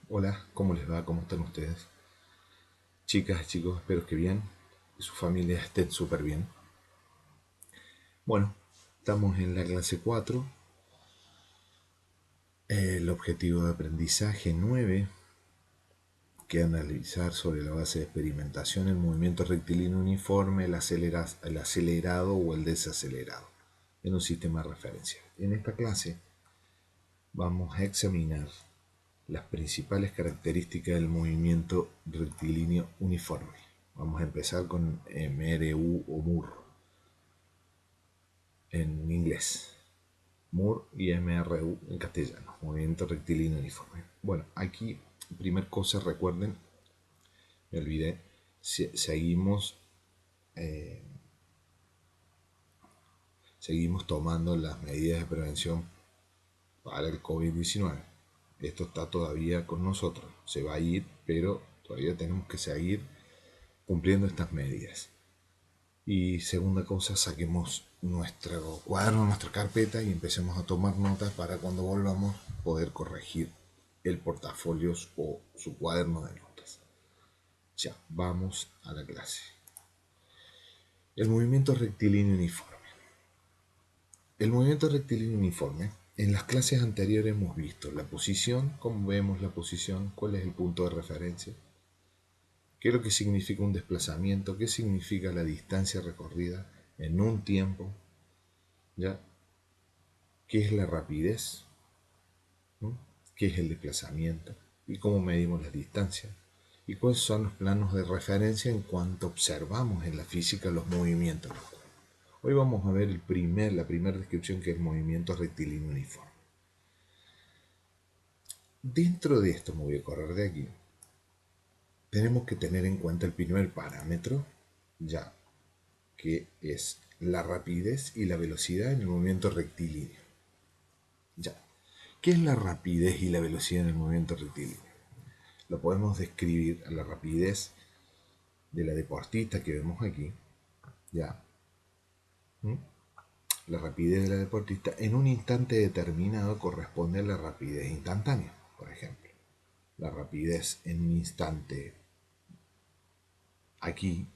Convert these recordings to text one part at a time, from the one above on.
Hola, ¿cómo les va? ¿Cómo están ustedes? Chicas y chicos, espero que bien, que sus familias estén súper bien. Bueno, estamos en la clase 4, el objetivo de aprendizaje 9, que es analizar sobre la base de experimentación el movimiento rectilíneo uniforme, el acelerado o el desacelerado en un sistema de referencia. En esta clase vamos a examinar las principales características del movimiento rectilíneo uniforme. Vamos a empezar con MRU o MUR en inglés. MUR y MRU en castellano, movimiento rectilíneo uniforme. Bueno, aquí, primer cosa, recuerden, me olvidé, eh, seguimos tomando las medidas de prevención para el COVID-19. Esto está todavía con nosotros, se va a ir, pero todavía tenemos que seguir cumpliendo estas medidas. Y segunda cosa, saquemos nuestro cuaderno, nuestra carpeta y empecemos a tomar notas para cuando volvamos poder corregir el portafolio o su cuaderno de notas. Ya, vamos a la clase. El movimiento rectilíneo uniforme. El movimiento rectilíneo uniforme, en las clases anteriores hemos visto la posición, cómo vemos la posición, cuál es el punto de referencia, qué es lo que significa un desplazamiento, qué significa la distancia recorrida en un tiempo, ¿ya? ¿Qué es la rapidez? ¿No? ¿Qué es el desplazamiento? ¿Y cómo medimos las distancias? ¿Y cuáles son los planos de referencia en cuanto observamos en la física los movimientos? Hoy vamos a ver la primera descripción, que es el movimiento rectilíneo uniforme. Dentro de esto, me voy a correr de aquí, tenemos que tener en cuenta el primer parámetro, ya que es la rapidez y la velocidad en el movimiento rectilíneo. Ya. ¿Qué es la rapidez y la velocidad en el movimiento rectilíneo? Lo podemos describir a la rapidez de la deportista que vemos aquí, ya. ¿Mm? La rapidez de la deportista en un instante determinado corresponde a la rapidez instantánea, por ejemplo. La rapidez en un instante aquí,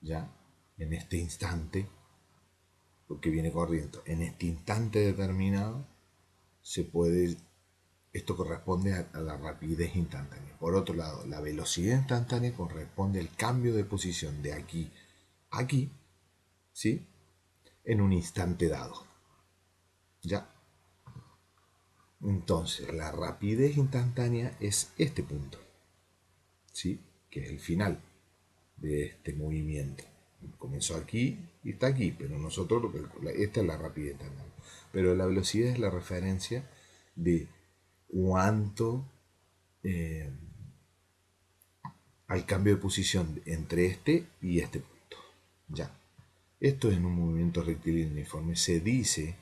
ya, en este instante, porque viene corriendo, en este instante determinado, se puede, esto corresponde a la rapidez instantánea. Por otro lado, la velocidad instantánea corresponde al cambio de posición de aquí a aquí, ¿sí? En un instante dado. ¿Ya? Entonces, la rapidez instantánea es este punto, ¿sí? Que es el final de este movimiento. Comenzó aquí y está aquí, pero nosotros lo calculamos. Esta es la rapidez instantánea. Pero la velocidad es la referencia de cuánto eh, al cambio de posición entre este y este punto. Ya. Esto es en un movimiento rectilíneo uniforme. Se dice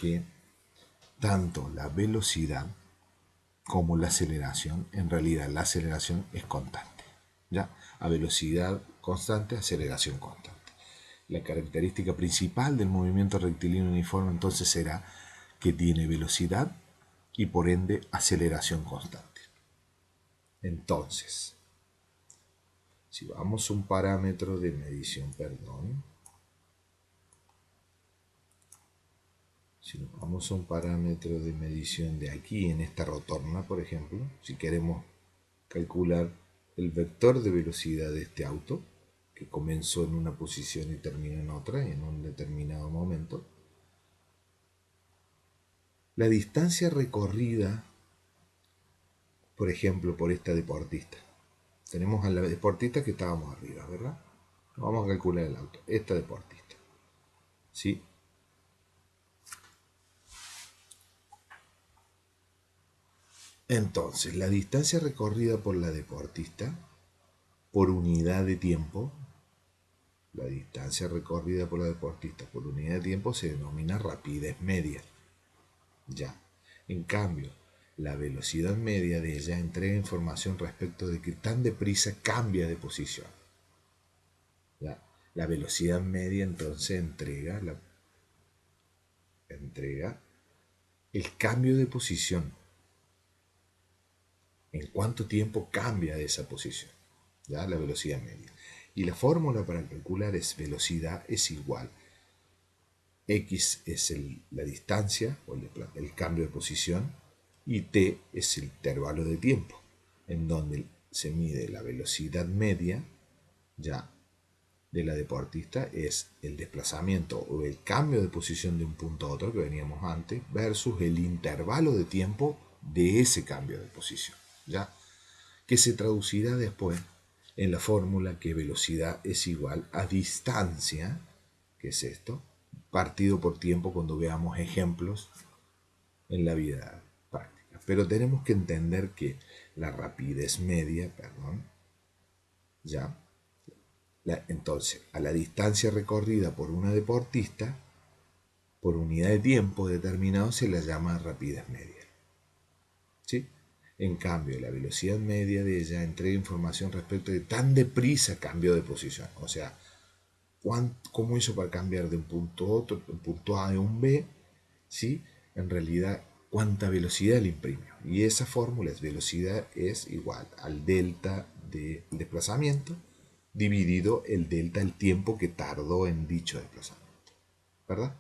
que tanto la velocidad como la aceleración, en realidad la aceleración es constante. ¿Ya? A velocidad constante, aceleración constante. La característica principal del movimiento rectilíneo uniforme entonces será que tiene velocidad y por ende aceleración constante. Entonces, si vamos a un parámetro de medición, perdón, si nos vamos a un parámetro de medición de aquí en esta rotorna, por ejemplo, si queremos calcular el vector de velocidad de este auto, que comenzó en una posición y terminó en otra en un determinado momento, la distancia recorrida, por ejemplo, por esta deportista. Tenemos a la deportista que estábamos arriba, ¿verdad? Vamos a calcular el auto. Esta deportista. ¿Sí? Entonces, la distancia recorrida por la deportista por unidad de tiempo, la distancia recorrida por la deportista por unidad de tiempo se denomina rapidez media. Ya. En cambio, la velocidad media de ella entrega información respecto de que tan deprisa cambia de posición. ¿Ya? La velocidad media entonces entrega el cambio de posición en cuánto tiempo cambia de esa posición, ¿ya? La velocidad media. Y la fórmula para calcular es velocidad es igual. X es la distancia o el cambio de posición y t es el intervalo de tiempo en donde se mide la velocidad media ya de la deportista es el desplazamiento o el cambio de posición de un punto a otro que veníamos antes versus el intervalo de tiempo de ese cambio de posición, ¿ya? Que se traducirá después en la fórmula que velocidad es igual a distancia, que es esto, partido por tiempo cuando veamos ejemplos en la vida práctica. Pero tenemos que entender que la rapidez media, ya, entonces, a la distancia recorrida por una deportista, por unidad de tiempo determinado, se la llama rapidez media. ¿Sí? En cambio, la velocidad media de ella entrega información respecto de tan deprisa cambió de posición. O sea, cómo hizo para cambiar de un punto a otro, un punto A de un B, ¿sí? En realidad, cuánta velocidad le imprimió. Y esa fórmula es velocidad es igual al delta del desplazamiento dividido el delta, el tiempo que tardó en dicho desplazamiento. ¿Verdad?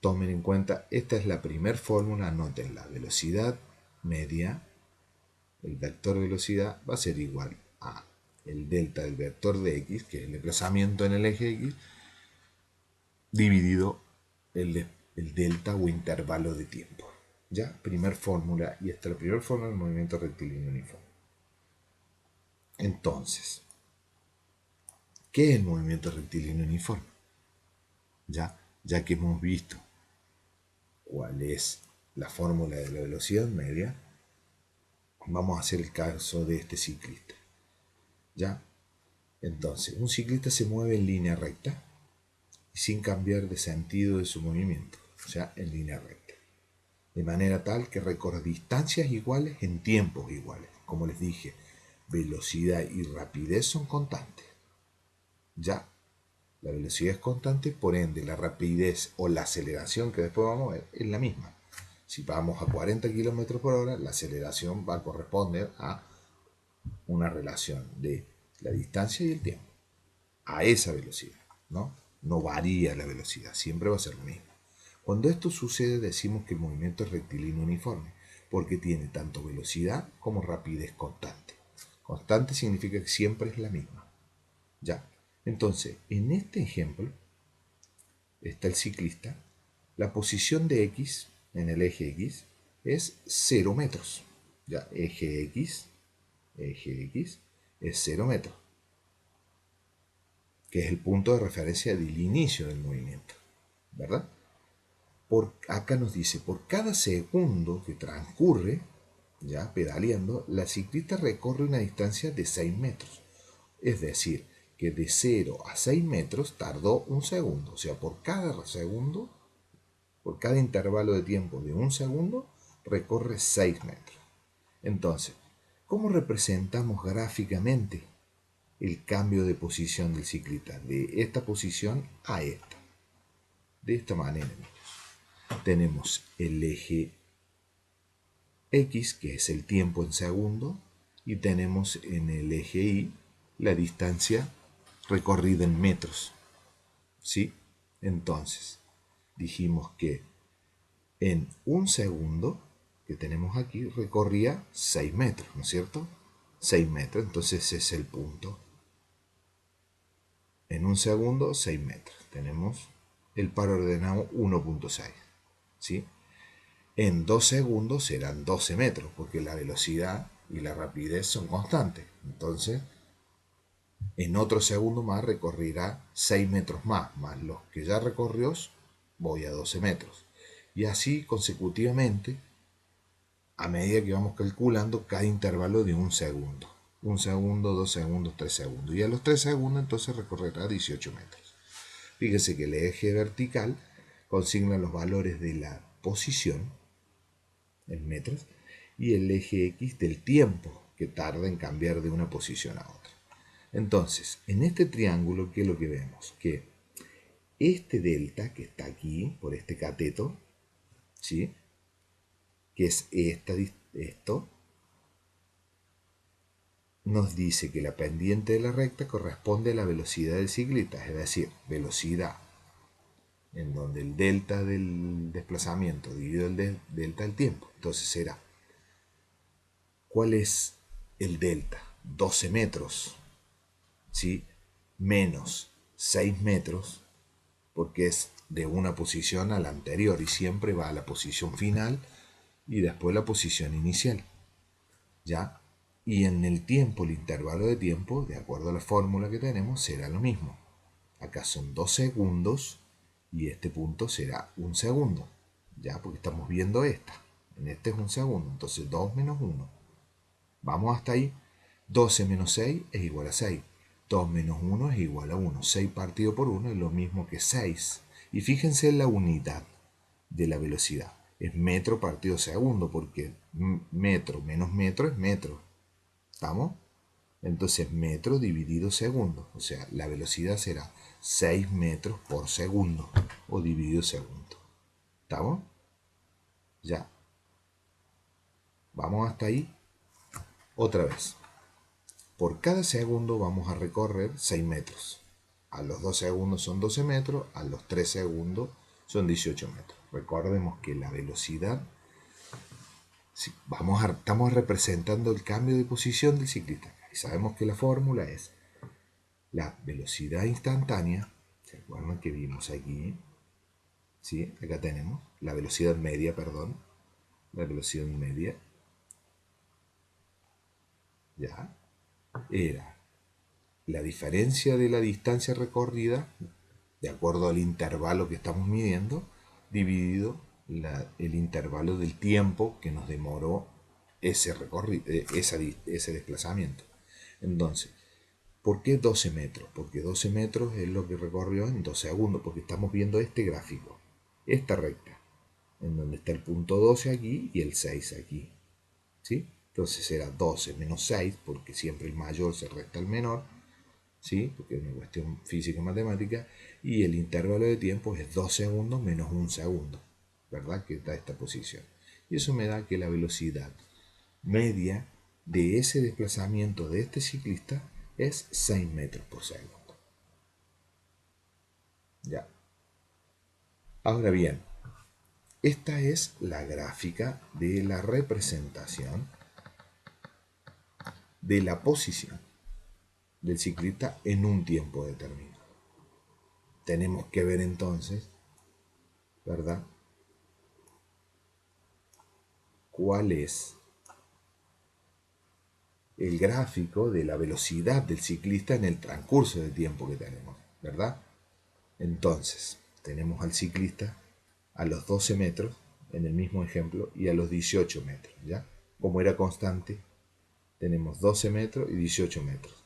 Tomen en cuenta, esta es la primera fórmula, anoten la velocidad media, el vector de velocidad va a ser igual a el delta del vector de x, que es el desplazamiento en el eje x, dividido el delta o intervalo de tiempo. ¿Ya? Primer fórmula, y esta es la primera fórmula del movimiento rectilíneo uniforme. Entonces, ¿qué es el movimiento rectilíneo uniforme? Ya que hemos visto cuál es la fórmula de la velocidad media, vamos a hacer el caso de este ciclista. ¿Ya? Entonces, un ciclista se mueve en línea recta y sin cambiar de sentido de su movimiento, o sea, en línea recta. De manera tal que recorre distancias iguales en tiempos iguales. Como les dije, velocidad y rapidez son constantes. Ya, la velocidad es constante, por ende la rapidez o la aceleración que después vamos a ver es la misma. Si vamos a 40 km por hora, la aceleración va a corresponder a una relación de la distancia y el tiempo. A esa velocidad, ¿no? No varía la velocidad, siempre va a ser lo mismo. Cuando esto sucede decimos que el movimiento es rectilíneo uniforme, porque tiene tanto velocidad como rapidez constante. Constante significa que siempre es la misma. Ya. Entonces, en este ejemplo está el ciclista. La posición de X en el eje X es 0 metros. Ya, eje X es 0 metros, que es el punto de referencia del inicio del movimiento, ¿verdad? Acá nos dice, por cada segundo que transcurre, ya pedaleando, la ciclista recorre una distancia de 6 metros. Es decir, que de 0 a 6 metros tardó un segundo. O sea, por cada segundo, por cada intervalo de tiempo de un segundo, recorre 6 metros. Entonces, ¿cómo representamos gráficamente el cambio de posición del ciclista? De esta posición a esta. De esta manera, tenemos el eje X, que es el tiempo en segundo, y tenemos en el eje Y la distancia recorrida en metros. ¿Sí? Entonces, dijimos que en un segundo que tenemos aquí recorría 6 metros, ¿no es cierto? 6 metros, entonces ese es el punto. En un segundo, 6 metros. Tenemos el par ordenado 1.6. ¿Sí? En 2 segundos serán 12 metros, porque la velocidad y la rapidez son constantes. Entonces, en otro segundo más recorrerá 6 metros más los que ya recorrió, voy a 12 metros. Y así consecutivamente, a medida que vamos calculando cada intervalo de un segundo. Un segundo, 2 segundos, 3 segundos. Y a los 3 segundos entonces recorrerá 18 metros. Fíjese que el eje vertical consigna los valores de la posición en metros y el eje X del tiempo que tarda en cambiar de una posición a otra. Entonces, en este triángulo, ¿qué es lo que vemos? Que este delta que está aquí, por este cateto, ¿sí? Que es esto, nos dice que la pendiente de la recta corresponde a la velocidad del ciclista, es decir, velocidad, en donde el delta del desplazamiento dividido el delta del tiempo. Entonces será, ¿cuál es el delta? 12 metros, ¿sí? Menos 6 metros, porque es de una posición a la anterior y siempre va a la posición final y después la posición inicial, ¿ya? Y en el tiempo, el intervalo de tiempo, de acuerdo a la fórmula que tenemos, será lo mismo. Acá son 2 segundos y este punto será un segundo, ¿ya? Porque estamos viendo esta. En este es un segundo, entonces 2 menos 1. Vamos hasta ahí. 12 menos 6 es igual a 6. 2 menos 1 es igual a 1. 6 partido por 1 es lo mismo que 6. Y fíjense en la unidad de la velocidad. Es metro partido segundo, porque metro menos metro es metro. ¿Estamos? Entonces metro dividido segundo. O sea, la velocidad será 6 metros por segundo. O dividido segundo. ¿Estamos? Ya. Vamos hasta ahí. Otra vez. Por cada segundo vamos a recorrer 6 metros. A los 2 segundos son 12 metros, a los 3 segundos son 18 metros. Recordemos que la velocidad, estamos representando el cambio de posición del ciclista. Y sabemos que la fórmula es la velocidad instantánea, ¿se acuerdan que vimos aquí? ¿Sí? Acá tenemos la velocidad media, perdón. La velocidad media, ya, era la diferencia de la distancia recorrida, de acuerdo al intervalo que estamos midiendo, dividido el intervalo del tiempo que nos demoró ese recorrido, ese desplazamiento. Entonces, ¿por qué 12 metros? Porque 12 metros es lo que recorrió en 2 segundos, porque estamos viendo este gráfico, esta recta, en donde está el punto 12 aquí y el 6 aquí. ¿Sí? Entonces será 12 menos 6, porque siempre el mayor se resta al menor, ¿sí? Porque es una cuestión física y matemática, y el intervalo de tiempo es 2 segundos menos 1 segundo, ¿verdad? Que da esta posición. Y eso me da que la velocidad media de ese desplazamiento de este ciclista es 6 metros por segundo. Ya. Ahora bien, esta es la gráfica de la representación de la posición del ciclista en un tiempo determinado. Tenemos que ver entonces, ¿verdad? ¿Cuál es el gráfico de la velocidad del ciclista en el transcurso de tiempo que tenemos, ¿verdad? Entonces, tenemos al ciclista a los 12 metros, en el mismo ejemplo, y a los 18 metros, ¿ya? Como era constante, tenemos 12 metros y 18 metros.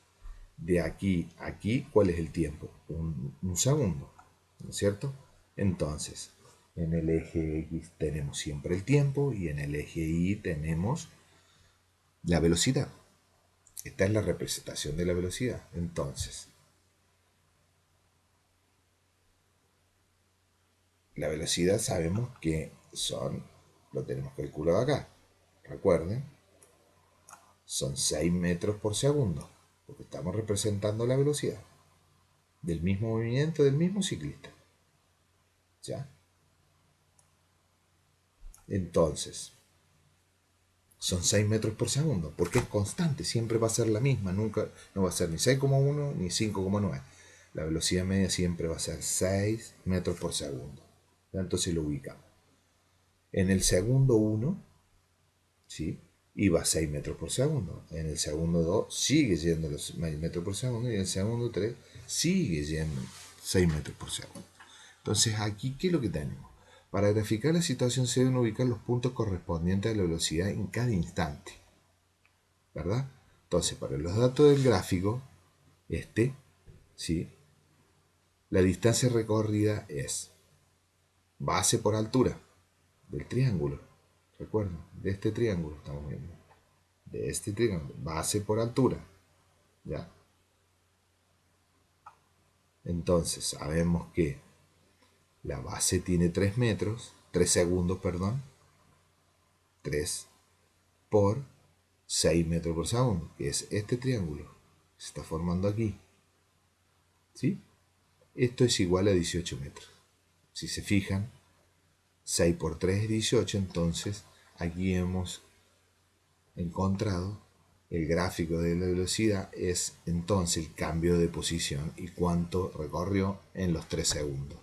De aquí a aquí, ¿cuál es el tiempo? Un segundo, ¿no es cierto? Entonces, en el eje X tenemos siempre el tiempo y en el eje Y tenemos la velocidad. Esta es la representación de la velocidad. Entonces, la velocidad sabemos que lo tenemos calculado acá. Recuerden, son 6 metros por segundo, porque estamos representando la velocidad del mismo movimiento del mismo ciclista. ¿Ya? Entonces, son 6 metros por segundo, porque es constante, siempre va a ser la misma, nunca no va a ser ni 6,1 ni 5,9. La velocidad media siempre va a ser 6 metros por segundo. Entonces lo ubicamos. En el segundo 1, ¿sí? Iba a 6 metros por segundo. En el segundo 2 sigue yendo los 6 metros por segundo y en el segundo 3 sigue yendo 6 metros por segundo. Entonces aquí, ¿qué es lo que tenemos? Para graficar la situación se deben ubicar los puntos correspondientes a la velocidad en cada instante, ¿verdad? Entonces, para los datos del gráfico, ¿sí? La distancia recorrida es base por altura del triángulo. Recuerden, de este triángulo estamos viendo. De este triángulo, base por altura. ¿Ya? Entonces, sabemos que la base tiene 3 metros, 3 segundos, perdón. 3 por 6 metros por segundo, que es este triángulo que se está formando aquí. ¿Sí? Esto es igual a 18 metros. Si se fijan, 6 por 3 es 18, entonces aquí hemos encontrado el gráfico de la velocidad, es entonces el cambio de posición y cuánto recorrió en los 3 segundos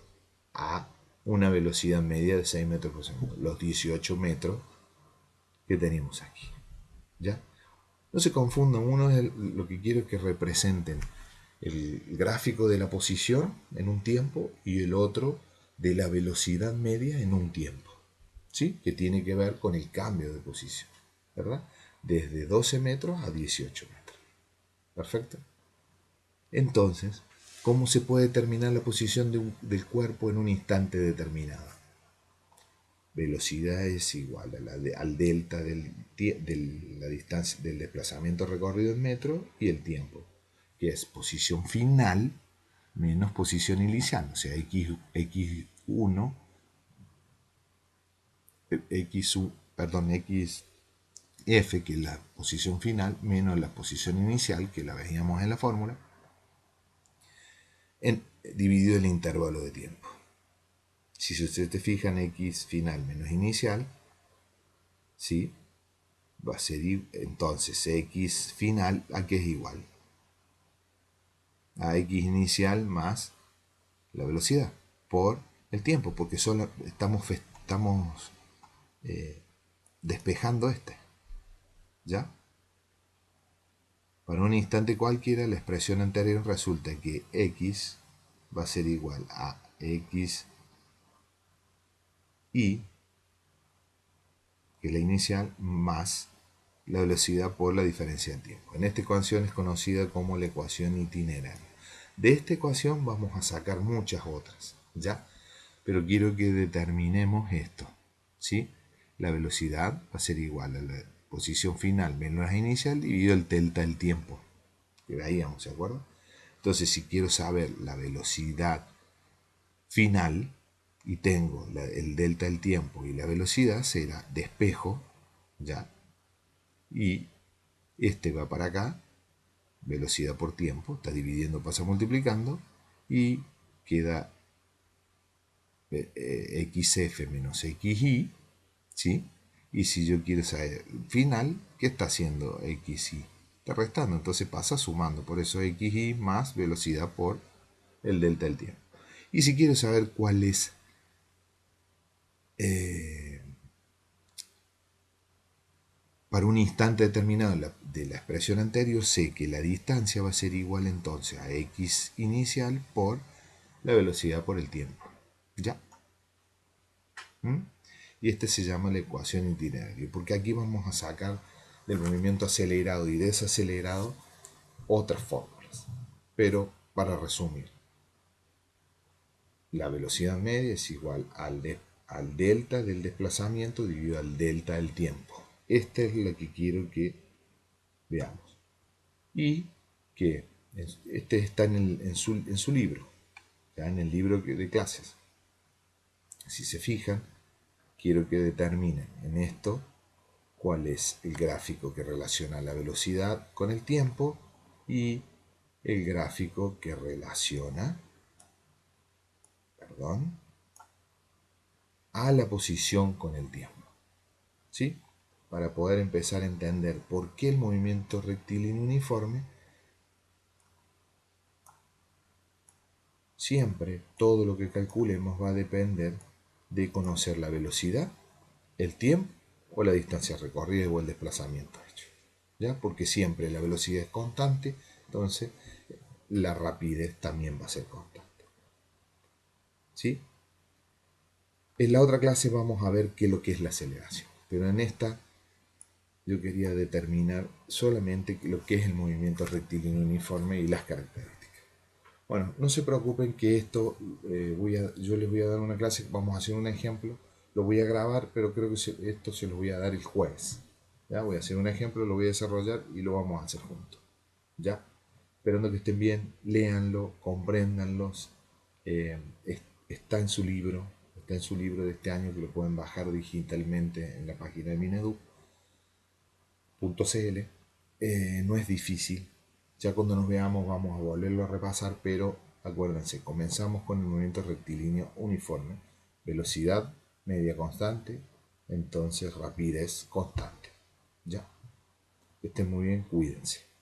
a una velocidad media de 6 metros por segundo, los 18 metros que tenemos aquí. ¿Ya? No se confundan, uno es lo que quiero es que representen el gráfico de la posición en un tiempo y el otro de la velocidad media en un tiempo, ¿sí? Que tiene que ver con el cambio de posición, ¿verdad? Desde 12 metros a 18 metros. ¿Perfecto? Entonces, ¿cómo se puede determinar la posición del cuerpo en un instante determinado? Velocidad es igual al delta de la distancia del desplazamiento recorrido en metro y el tiempo, que es posición final menos posición inicial, o sea, x1, xf, que es la posición final, menos la posición inicial, que la veíamos en la fórmula, dividido el intervalo de tiempo. Si ustedes te fijan, x final menos inicial, ¿sí? Va a ser entonces x final a qué es igual a x inicial más la velocidad por el tiempo, porque solo estamos despejando ¿ya? Para un instante cualquiera la expresión anterior resulta que x va a ser igual a x y, que es la inicial, más la velocidad por la diferencia de tiempo. En esta ecuación es conocida como la ecuación itineraria. De esta ecuación vamos a sacar muchas otras, ¿ya? Pero quiero que determinemos esto, ¿sí? La velocidad va a ser igual a la posición final menos la inicial dividido el delta del tiempo, que veíamos, ¿de acuerdo? Entonces, si quiero saber la velocidad final y tengo el delta del tiempo y la velocidad, será despejo, ¿ya? Y este va para acá, velocidad por tiempo, está dividiendo, pasa multiplicando, y queda xf menos xy, ¿sí? Y si yo quiero saber final, ¿qué está haciendo xy? Está restando, entonces pasa sumando, por eso xy más velocidad por el delta del tiempo. Y si quiero saber cuál es para un instante determinado de la expresión anterior, sé que la distancia va a ser igual entonces a x inicial por la velocidad por el tiempo. ¿Ya? ¿Mm? Y este se llama la ecuación itineraria, porque aquí vamos a sacar del movimiento acelerado y desacelerado otras fórmulas. Pero para resumir, la velocidad media es igual al delta del desplazamiento dividido al delta del tiempo. Esta es la que quiero que veamos. Y que este está en su libro, ya en el libro de clases. Si se fijan, quiero que determinen en esto cuál es el gráfico que relaciona la velocidad con el tiempo y el gráfico que relaciona, a la posición con el tiempo. ¿Sí? Para poder empezar a entender por qué el movimiento rectilíneo uniforme, siempre todo lo que calculemos va a depender de conocer la velocidad, el tiempo o la distancia recorrida o el desplazamiento hecho. ¿Ya? Porque siempre la velocidad es constante, entonces la rapidez también va a ser constante. ¿Sí? En la otra clase vamos a ver qué es lo que es la aceleración, pero en esta yo quería determinar solamente lo que es el movimiento rectilíneo uniforme y las características. Bueno, no se preocupen que esto, yo les voy a dar una clase, vamos a hacer un ejemplo, lo voy a grabar, pero creo que esto se lo voy a dar el jueves. ¿Ya? Voy a hacer un ejemplo, lo voy a desarrollar y lo vamos a hacer juntos. ¿Ya? Esperando que estén bien, léanlo, compréndanlos. Eh, está en su libro, está en su libro de este año que lo pueden bajar digitalmente en la página de Minedu. No es difícil. Ya cuando nos veamos vamos a volverlo a repasar, pero acuérdense, comenzamos con el movimiento rectilíneo uniforme, velocidad media constante, entonces rapidez constante. Ya, que estén muy bien, cuídense.